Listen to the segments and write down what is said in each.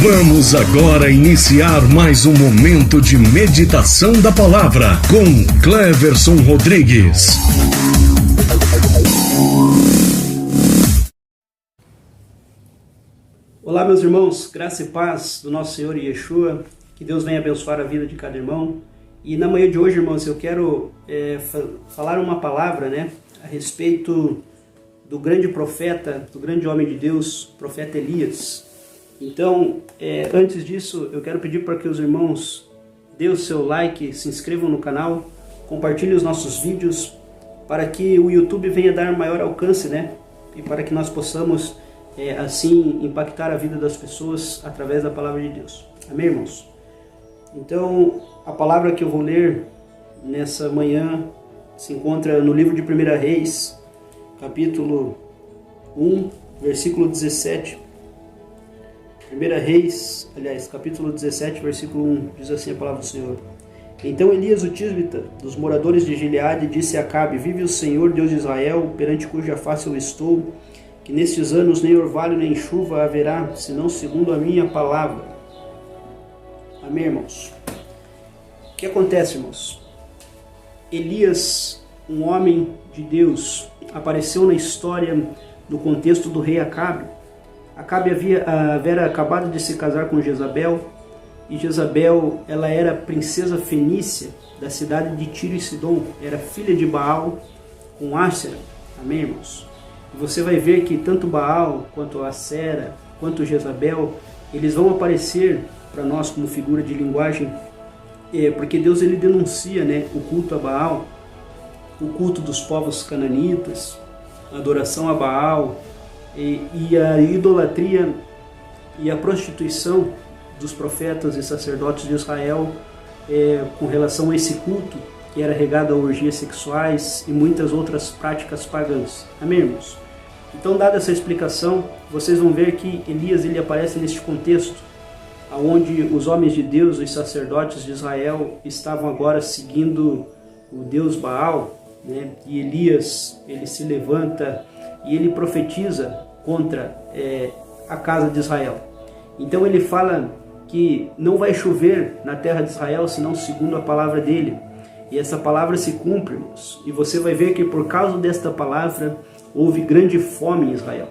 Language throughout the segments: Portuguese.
Vamos agora iniciar mais um momento de meditação da palavra com Cleverson Rodrigues. Olá, meus irmãos, graça e paz do nosso Senhor Yeshua, que Deus venha abençoar a vida de cada irmão. E na manhã de hoje, irmãos, eu quero falar uma palavra, a respeito do grande profeta, do grande homem de Deus, profeta Elias. Então, antes disso, eu quero pedir para que os irmãos dêem o seu like, se inscrevam no canal, compartilhem os nossos vídeos, para que o YouTube venha dar maior alcance, e para que nós possamos, assim, impactar a vida das pessoas através da palavra de Deus. Amém, irmãos? Então, a palavra que eu vou ler nessa manhã se encontra no livro de 1 Reis, capítulo 1, versículo 17. 1 Reis, capítulo 17, versículo 1, diz assim a palavra do Senhor. Então Elias, o tisbita, dos moradores de Gileade, disse a Acabe: Vive o Senhor, Deus de Israel, perante cuja face eu estou, que nestes anos nem orvalho nem chuva haverá, senão segundo a minha palavra. Amém, irmãos? O que acontece, irmãos? Elias, um homem de Deus, apareceu na história no contexto do rei Acabe. Acabe havia acabado de se casar com Jezabel, e Jezabel, ela era princesa fenícia da cidade de Tiro e Sidom, era filha de Baal com Ássera. Amém, irmãos? E você vai ver que tanto Baal, quanto Ássera, quanto Jezabel, eles vão aparecer para nós como figura de linguagem, porque Deus ele denuncia o culto a Baal, o culto dos povos cananitas, a adoração a Baal, e a idolatria e a prostituição dos profetas e sacerdotes de Israel com relação a esse culto que era regado a orgias sexuais e muitas outras práticas pagãs. Amém, irmãos? Então, dada essa explicação, vocês vão ver que Elias ele aparece neste contexto, onde os homens de Deus, os sacerdotes de Israel, estavam agora seguindo o Deus Baal, e Elias ele se levanta e ele profetiza contra a casa de Israel. Então ele fala que não vai chover na terra de Israel, senão segundo a palavra dele. E essa palavra se cumpre, irmãos. E você vai ver que por causa desta palavra houve grande fome em Israel.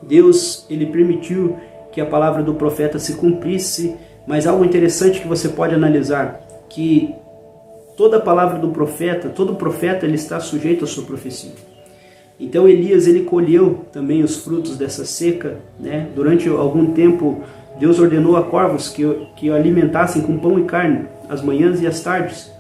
Deus ele permitiu que a palavra do profeta se cumprisse, mas algo interessante que você pode analisar, que toda a palavra do profeta, todo profeta ele está sujeito à sua profecia. Então Elias ele colheu também os frutos dessa seca, Durante algum tempo Deus ordenou a corvos que o alimentassem com pão e carne, as manhãs e as tardes.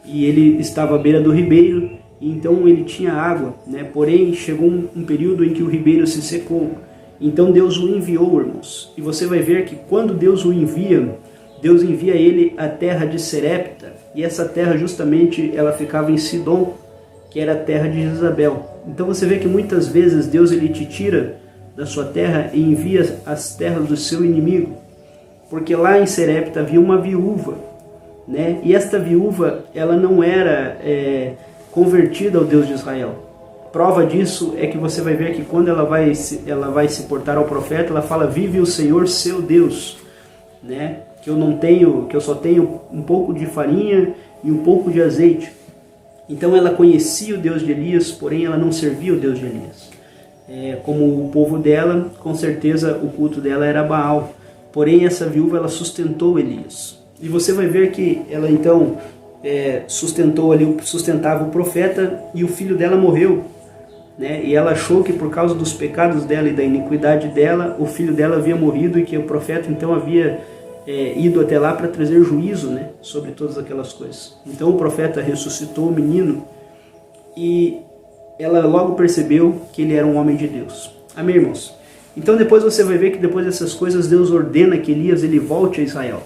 E ele estava à beira do ribeiro, e então ele tinha água, Porém chegou um período em que o ribeiro se secou. Então Deus o enviou, irmãos. E você vai ver que quando Deus o envia, Deus envia ele à terra de Serepta. E essa terra justamente ela ficava em Sidom, que era a terra de Jezabel. Então você vê que muitas vezes Deus ele te tira da sua terra e envia as terras do seu inimigo. Porque lá em Serepta havia uma viúva, E esta viúva ela não era convertida ao Deus de Israel. Prova disso é que você vai ver que quando ela vai se portar ao profeta, ela fala: Vive o Senhor seu Deus, que eu só tenho um pouco de farinha e um pouco de azeite. Então ela conhecia o Deus de Elias, porém ela não servia o Deus de Elias. Como o povo dela, com certeza o culto dela era Baal. Porém essa viúva ela sustentou Elias. E você vai ver que ela então sustentava o profeta, e o filho dela morreu. E ela achou que por causa dos pecados dela e da iniquidade dela, o filho dela havia morrido, e que o profeta então havia ido até lá para trazer juízo sobre todas aquelas coisas. Então o profeta ressuscitou o menino, e ela logo percebeu que ele era um homem de Deus. Amém, irmãos? Então depois você vai ver que depois dessas coisas Deus ordena que Elias ele volte a Israel.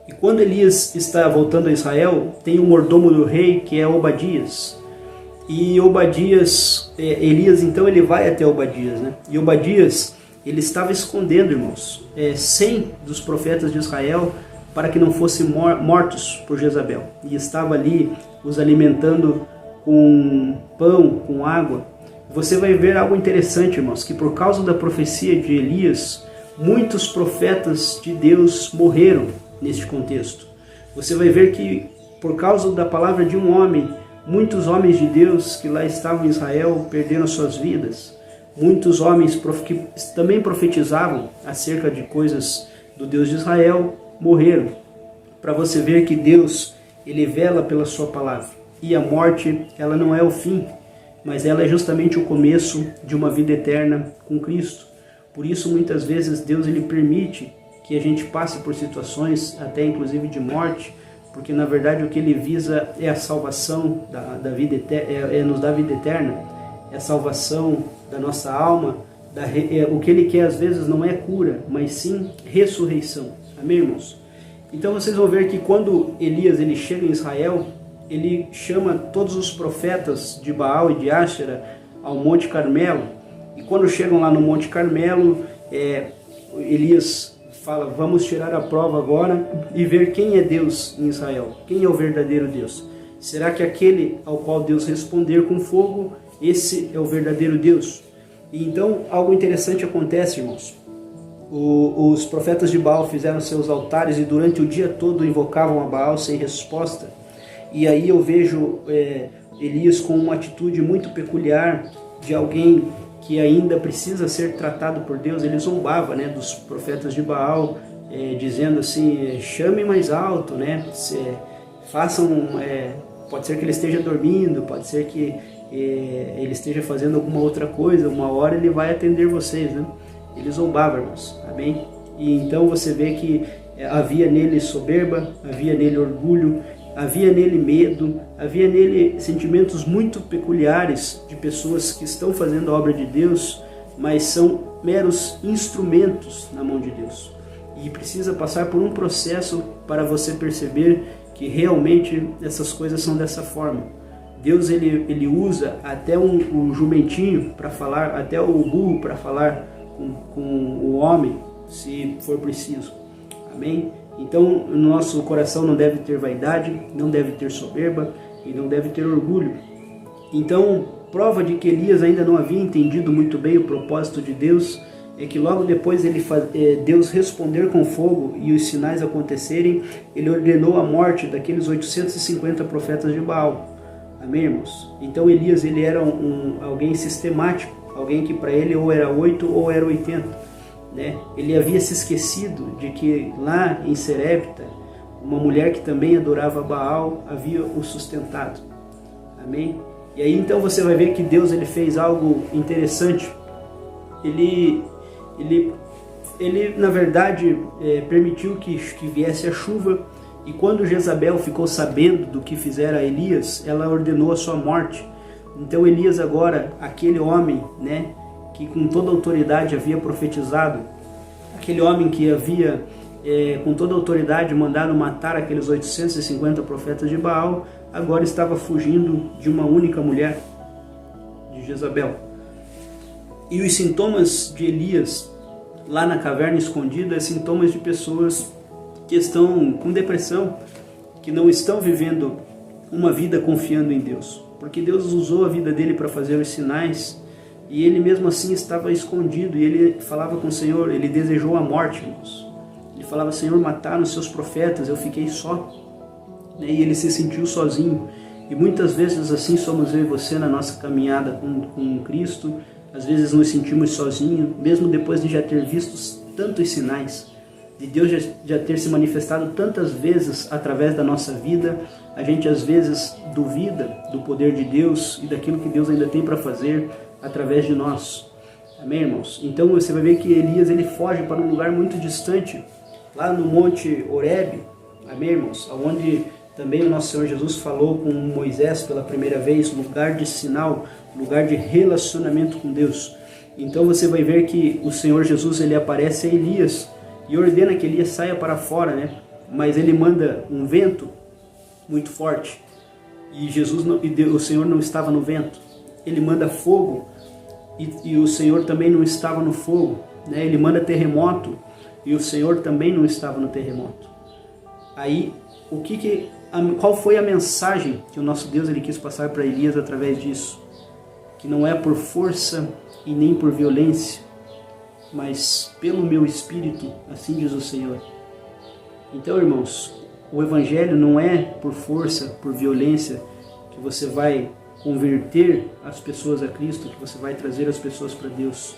E quando Elias está voltando a Israel, tem um mordomo do rei que é Obadias. E Elias então ele vai até Obadias, E Obadias ele estava escondendo, irmãos, 100 dos profetas de Israel para que não fossem mortos por Jezabel. E estava ali os alimentando com pão, com água. Você vai ver algo interessante, irmãos, que por causa da profecia de Elias, muitos profetas de Deus morreram neste contexto. Você vai ver que por causa da palavra de um homem, muitos homens de Deus que lá estavam em Israel perderam suas vidas. Muitos homens que também profetizavam acerca de coisas do Deus de Israel morreram. Para você ver que Deus, ele vela pela sua palavra. E a morte, ela não é o fim, mas ela é justamente o começo de uma vida eterna com Cristo. Por isso, muitas vezes, Deus ele permite que a gente passe por situações, até inclusive de morte, porque na verdade o que ele visa é a salvação da vida eterna, é nos dar vida eterna, é a salvação da nossa alma. O que ele quer às vezes não é cura, mas sim ressurreição. Amém, irmãos? Então vocês vão ver que quando Elias ele chega em Israel, ele chama todos os profetas de Baal e de Áxera ao Monte Carmelo. E quando chegam lá no Monte Carmelo, Elias fala: vamos tirar a prova agora e ver quem é Deus em Israel, quem é o verdadeiro Deus. Será que aquele ao qual Deus responder com fogo, esse é o verdadeiro Deus? E então algo interessante acontece, irmãos. Os profetas de Baal fizeram seus altares e durante o dia todo invocavam a Baal sem resposta. E aí eu vejo Elias com uma atitude muito peculiar de alguém que ainda precisa ser tratado por Deus. Ele zombava, né, dos profetas de Baal, dizendo assim: chame mais alto, né? Pode ser que ele esteja dormindo, pode ser que ele esteja fazendo alguma outra coisa, uma hora ele vai atender vocês, né? Ele zombava, irmãos, amém? E então você vê que havia nele soberba, havia nele orgulho, havia nele medo, havia nele sentimentos muito peculiares de pessoas que estão fazendo a obra de Deus, mas são meros instrumentos na mão de Deus. E precisa passar por um processo para você perceber que realmente essas coisas são dessa forma. Deus ele usa até um jumentinho para falar, até o burro para falar com o homem, se for preciso. Amém? Então, o nosso coração não deve ter vaidade, não deve ter soberba e não deve ter orgulho. Então, prova de que Elias ainda não havia entendido muito bem o propósito de Deus é que logo depois Deus responder com fogo e os sinais acontecerem, ele ordenou a morte daqueles 850 profetas de Baal. Amém, irmãos? Então Elias ele era alguém sistemático, alguém que para ele ou era 8 ou era 80. Né? Ele havia se esquecido de que lá em Serepta, uma mulher que também adorava Baal havia o sustentado. Amém? E aí então você vai ver que Deus ele fez algo interessante. Ele na verdade permitiu que viesse a chuva, e quando Jezabel ficou sabendo do que fizera Elias, ela ordenou a sua morte. Então Elias agora, aquele homem, né, que com toda autoridade havia profetizado, aquele homem que havia com toda autoridade mandado matar aqueles 850 profetas de Baal, agora estava fugindo de uma única mulher, de Jezabel. E os sintomas de Elias lá na caverna escondida, sintomas de pessoas que estão com depressão, que não estão vivendo uma vida confiando em Deus, porque Deus usou a vida dele para fazer os sinais, e ele mesmo assim estava escondido, e ele falava com o Senhor, ele desejou a morte, irmãos. Ele falava: Senhor, mataram os seus profetas, eu fiquei só. E ele se sentiu sozinho. E muitas vezes assim somos eu e você na nossa caminhada com Cristo. Às vezes nos sentimos sozinhos, mesmo depois de já ter visto tantos sinais, de Deus já ter se manifestado tantas vezes através da nossa vida. A gente às vezes duvida do poder de Deus e daquilo que Deus ainda tem para fazer através de nós. Amém, irmãos? Então você vai ver que Elias ele foge para um lugar muito distante, lá no Monte Horebe. Amém, irmãos? Onde também o nosso Senhor Jesus falou com Moisés pela primeira vez, lugar de sinal, lugar de relacionamento com Deus. Então você vai ver que o Senhor Jesus ele aparece a Elias e ordena que Elias saia para fora, né? Mas ele manda um vento muito forte, e o Senhor não estava no vento. Ele manda fogo, e o Senhor também não estava no fogo, né? Ele manda terremoto, e o Senhor também não estava no terremoto. Aí, qual foi a mensagem que o nosso Deus ele quis passar para Elias através disso? Que não é por força e nem por violência, mas pelo meu Espírito, assim diz o Senhor. Então, irmãos, o Evangelho não é por força, por violência, que você vai converter as pessoas a Cristo, que você vai trazer as pessoas para Deus.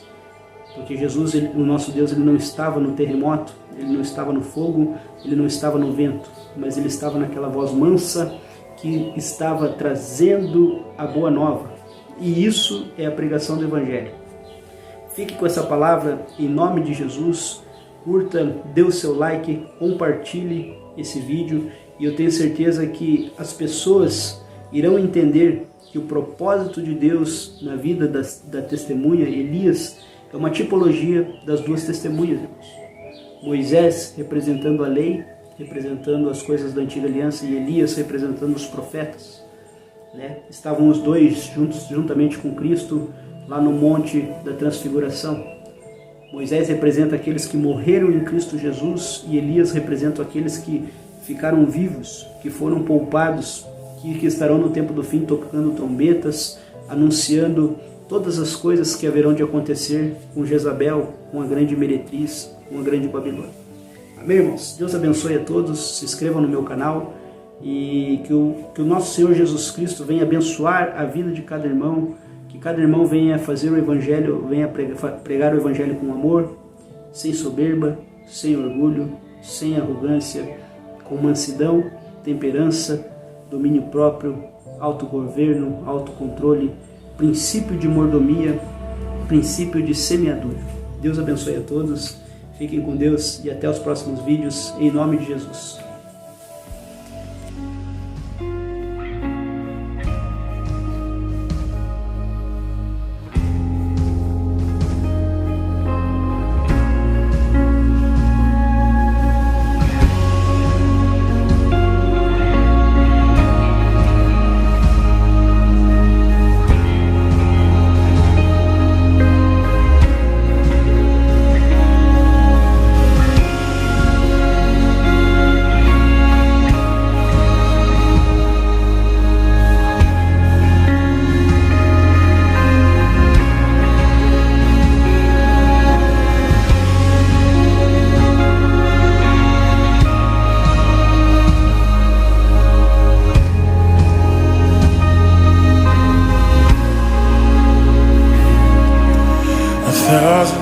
Porque Jesus, o nosso Deus, ele não estava no terremoto, ele não estava no fogo, ele não estava no vento, mas ele estava naquela voz mansa que estava trazendo a boa nova. E isso é a pregação do Evangelho. Fique com essa palavra em nome de Jesus. Curta, dê o seu like, compartilhe esse vídeo e eu tenho certeza que as pessoas irão entender que o propósito de Deus na vida da testemunha Elias é uma tipologia das duas testemunhas, irmãos. Moisés representando a lei, representando as coisas da antiga aliança, e Elias representando os profetas, né? Estavam os dois juntos, juntamente com Cristo, lá no Monte da Transfiguração. Moisés representa aqueles que morreram em Cristo Jesus e Elias representa aqueles que ficaram vivos, que foram poupados, que estarão no tempo do fim tocando trombetas, anunciando todas as coisas que haverão de acontecer com Jezabel, com a grande meretriz, com a grande Babilônia. Amém, irmãos? Deus abençoe a todos, se inscrevam no meu canal e que o nosso Senhor Jesus Cristo venha abençoar a vida de cada irmão, que cada irmão venha fazer o Evangelho, venha pregar o Evangelho com amor, sem soberba, sem orgulho, sem arrogância, com mansidão, temperança, domínio próprio, autogoverno, autocontrole, princípio de mordomia, princípio de semeadura. Deus abençoe a todos, fiquem com Deus e até os próximos vídeos, em nome de Jesus.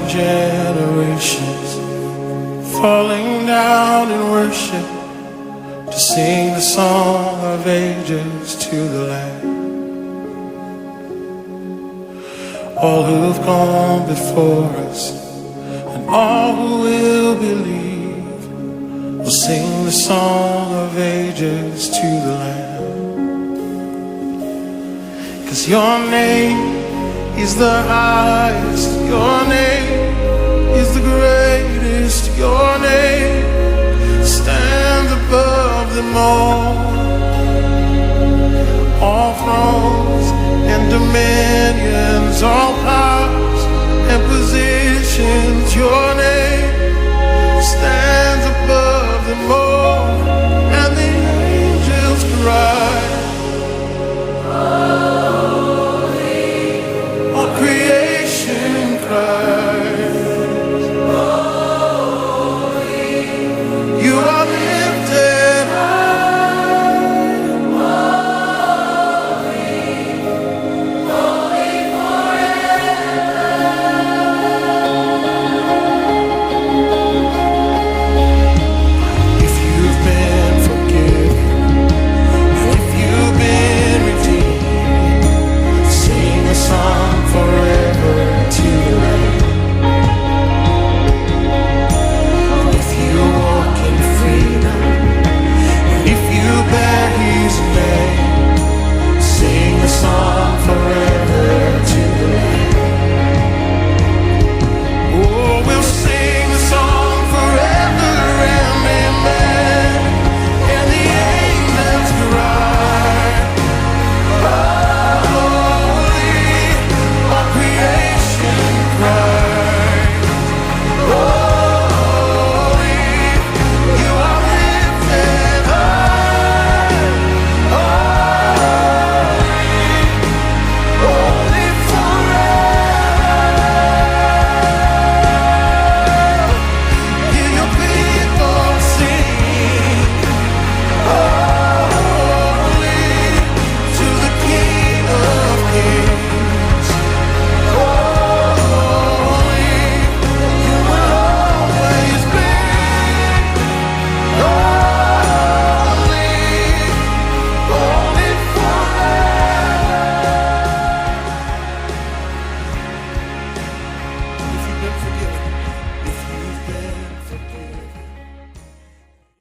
Generations falling down in worship to sing the song of ages to the Lamb. All who've gone before us and all who will believe will sing the song of ages to the Lamb. 'Cause your name is the highest, your name is the greatest, your name stands above them all. All thrones and dominions, all powers and positions, your name stands above them all. And the angels cry.